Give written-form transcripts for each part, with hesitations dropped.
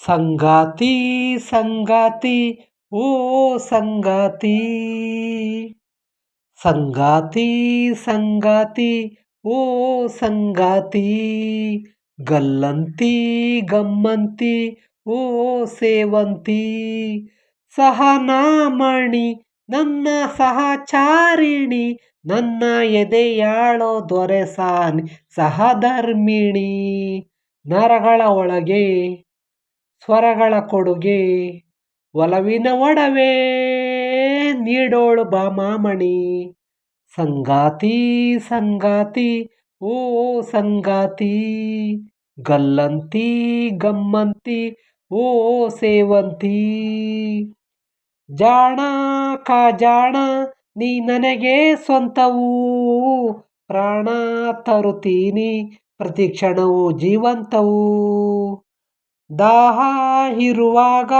ಸಂಗಾತಿ ಸಂಗಾತಿ ಓ ಸಂಗಾತಿ, ಸಂಗಾತಿ ಸಂಗಾತಿ ಓ ಸಂಗಾತಿ, ಗಲ್ಲಂತಿ ಗಮ್ಮಂತಿ ಓ ಸೇವಂತಿ, ಸಹನಾಮಣಿ ನನ್ನ ಸಹಚಾರಿಣಿ, ನನ್ನ ಎದೆಯಾಳೋ ದೊರೆಸಾನಿ ಸಹಧರ್ಮಿಣಿ, ನರಗಳ ಒಳಗೆ ಸ್ವರಗಳ ಕೊಡುಗೆ, ಒಲವಿನ ಒಡವೆ ನೀಡೋಳು ಬಾಮಾಮಣಿ, ಸಂಗಾತಿ ಸಂಗಾತಿ ಓ ಸಂಗಾತಿ, ಗಲ್ಲಂತಿ ಗಮ್ಮಂತಿ ಓ ಸೇವಂತಿ, ಜಾಣ ಕಾಜಾಣ ನೀ ನನಗೆ ಸ್ವಂತವು, ಪ್ರಾಣ ತರುತ್ತೀನಿ ಪ್ರತಿ ಕ್ಷಣವು ಜೀವಂತವು, ದಾಹ ಇರುವಾಗ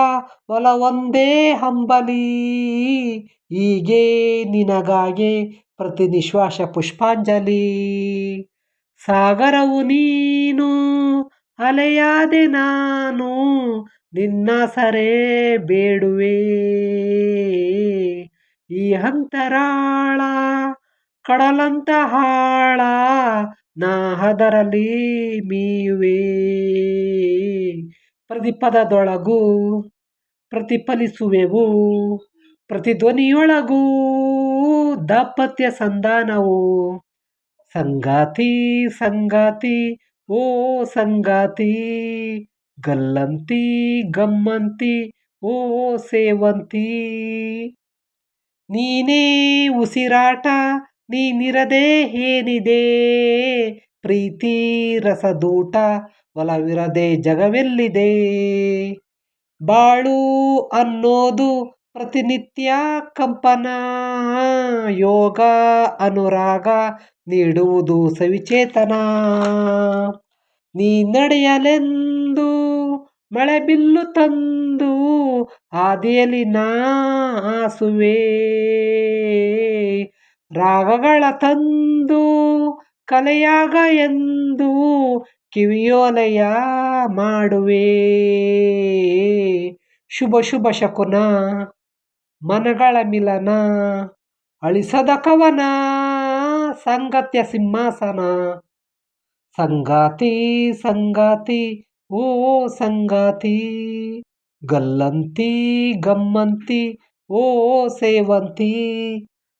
ಒಲವೊಂದೇ ಹಂಬಲಿ, ಹೀಗೆ ನಿನಗಾಗೆ ಪ್ರತಿ ನಿಶ್ವಾಸ ಪುಷ್ಪಾಂಜಲಿ, ಸಾಗರವು ನೀನು ಅಲೆಯಾದೆ ನಾನು, ನಿನ್ನ ಸರೆ ಬೇಡುವೆ, ಈ ಅಂತರಾಳ ಕಡಲಂತ ಹಾಳ, ನಾ ಅದರಲ್ಲಿ ಮೀಯುವೆ, ಪ್ರತಿ ಪದದೊಳಗೂ ಪ್ರತಿಫಲಿಸುವೆವು, ಪ್ರತಿ ಧ್ವನಿಯೊಳಗೂ ದಾಂಪತ್ಯ ಸಂಧಾನವು, ಸಂಗಾತಿ ಸಂಗಾತಿ ಓ ಸಂಗಾತಿ, ಗಲ್ಲಂತಿ ಗಮ್ಮಂತಿ ಓ ಸೇವಂತಿ, ನೀನೇ ಉಸಿರಾಟ ನೀನಿರದೆ ಏನಿದೆ, ಪ್ರೀತಿ ರಸದೂಟ ಒಲವಿರದೆ ಜಗವೆಲ್ಲಿದೆ, ಬಾಳು ಅನ್ನೋದು ಪ್ರತಿನಿತ್ಯ ಕಂಪನ, ಯೋಗ ಅನುರಾಗ ನೀಡುವುದು ಸವಿಚೇತನ, ನೀ ನಡೆಯಲೆಂದು ಮಳೆ ಬಿಲ್ಲು ತಂದು ಹಾದಿಯಲ್ಲಿ ನಾ ಹಾಸುವೆ, ರಾಗಗಳ ತಂದು ಕಲೆಯಾಗ ಎಂದು ಕಿವಿಯೋಲೆಯ ಮಾಡುವೆ, ಶುಭ ಶುಭ ಶಕುನ ಮನಗಳ ಮಿಲನ, ಅಳಿಸದ ಕವನ ಸಾಂಗತ್ಯ ಸಿಂಹಾಸನ, ಸಂಗಾತಿ ಸಂಗಾತಿ ಓ ಸಂಗಾತಿ, ಗಲ್ಲಂತಿ ಗಮ್ಮಂತಿ ಓ ಸೇವಂತಿ,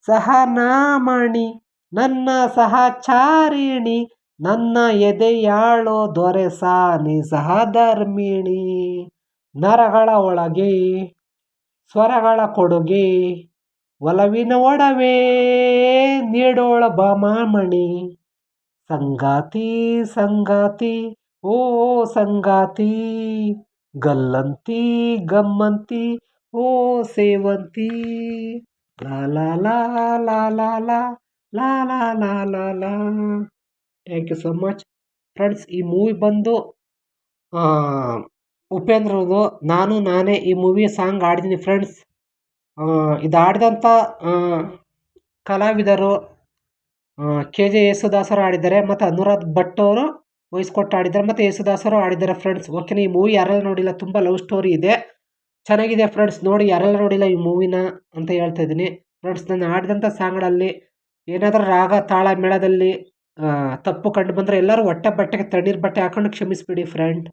ಸಹನಾಮಣಿ ನನ್ನ ಸಹಚಾರಿಣಿ, ನನ್ನ ಎದೆಯಾಳೋ ದೊರೆಸಾನಿ ಸಹಧರ್ಮಿಣಿ, ನರಗಳ ಒಳಗೆ ಸ್ವರಗಳ ಕೊಡುಗೆ, ಒಲವಿನ ಒಡವೆ ನೀಡೋಳ ಬಾಮಾಮಣಿ, ಸಂಗಾತಿ ಸಂಗಾತಿ ಓ ಸಂಗಾತಿ, ಗಲ್ಲಂತಿ ಗಮ್ಮಂತಿ ಓ ಸೇವಂತಿ, ಲಾ ಲಾ ಲಾ ಲಾ ಲಾ ಲಾ ಲಾ ಲಾ ಲಾ ಲಾ ಲಾ. Thank you so much friends. ಈ ಮೂವಿ ಬಂದು ಉಪೇಂದ್ರದು ನಾನು ನಾನೇ ಈ ಮೂವಿ ಸಾಂಗ್ ಆಡಿದ್ದೀನಿ ಫ್ರೆಂಡ್ಸ್. ಇದು ಆಡಿದಂಥ ಕಲಾವಿದರು KJ ಯೇಸುದಾಸರು ಆಡಿದ್ದಾರೆ, ಮತ್ತು ಅನುರಾಗ್ ಭಟ್ ಅವರು ವಾಯ್ಸ್ ಕೊಟ್ಟು ಆಡಿದ್ದಾರೆ, ಮತ್ತು ಯೇಸುದಾಸರು ಆಡಿದ್ದಾರೆ ಫ್ರೆಂಡ್ಸ್. ಓಕೆನಾ. ಈ ಮೂವಿ ಯಾರೆಲ್ಲ ನೋಡಿಲ್ಲ, ತುಂಬ ಲವ್ ಸ್ಟೋರಿ ಇದೆ, ಚೆನ್ನಾಗಿದೆ ಫ್ರೆಂಡ್ಸ್. ನೋಡಿ, ಯಾರೆಲ್ಲ ನೋಡಿಲ್ಲ ಈ ಮೂವಿನ ಅಂತ ಹೇಳ್ತಾ ಇದ್ದೀನಿ ಫ್ರೆಂಡ್ಸ್. ನಾನು ಆಡಿದಂಥ ಸಾಂಗ್ಗಳಲ್ಲಿ ಏನಾದರೂ ರಾಗ ತಾಳ ಮೇಳದಲ್ಲಿ ತಪ್ಪು ಕಂಡು ಬಂದರೆ ಎಲ್ಲರೂ ಹೊಟ್ಟೆ ಬಟ್ಟೆಗೆ ತಣ್ಣೀರು ಬಟ್ಟೆ ಹಾಕೊಂಡು ಕ್ಷಮಿಸಿಬಿಡಿ ಫ್ರೆಂಡ್.